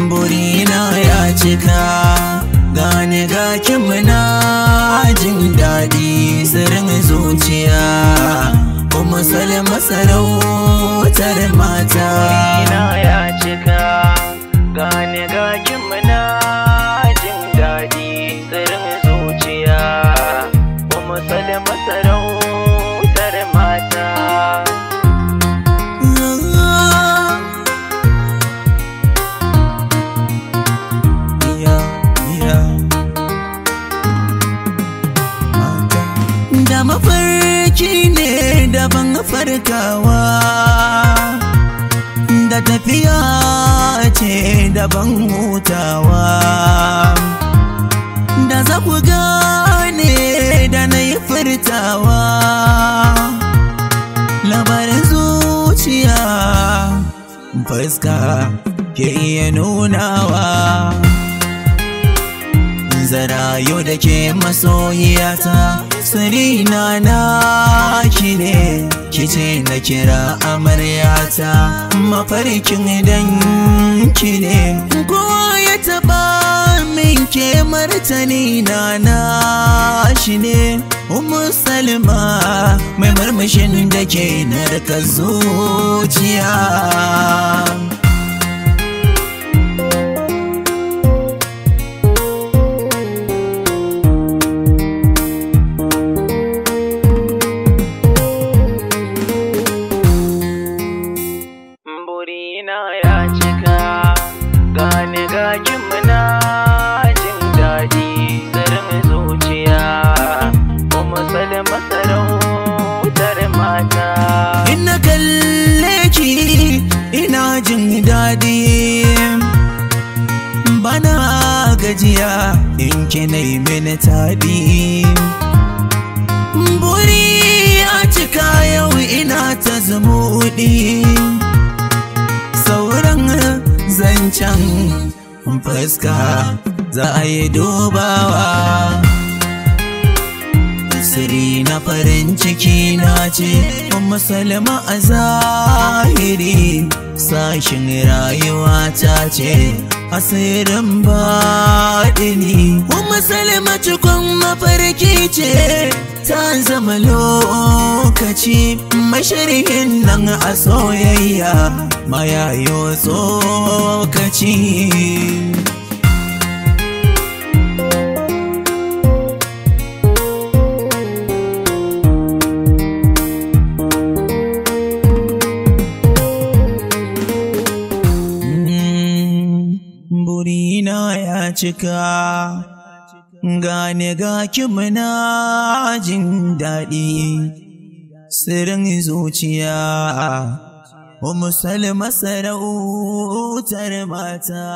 Burina ya cika, gane ga muna jin daɗi sirrin zuciya, kuma salma sarautar mata. Burina ya cika, gane ga muna jin daɗi sirrin zuciya, kuma salma sarautar mata. Da mafarki ne daban farkawa, da tafiya ce daban hutawa, da za ku gane da na yi furtawa labarin zuciya, fuska ke iya nunawa. Zarayo da ke masoyiyata, sirina na ki ne, kice na kira amaryata, mafarkin danki ne. Kowa ya taba min ke martani na shi ne. Ummu Salma mai murmushin da ke narka zuciya. Burina ya cika, gane ga muna jin daɗi sirrin zuciya, kuma salma sarautar mata. Ina kalle ki ina jin daɗi, bana gajiya in kina yi mini taɗi. Buri ya cika yau ina ta zumuɗi, sauran zancen fuska za a yi dubawa. Siri na farin ciki na ce, Ummu Salma a zahiri, sashin rayuwa ta ce, asirin baɗini. Ummu Salma cikon mafarki ce, ta zama lokaci, masharhin nan a soyayya mayayo tsokaci. Burina ya cika, gane ga muna jin daɗi sirrin zuciya, Ummu Salma sarautar mata.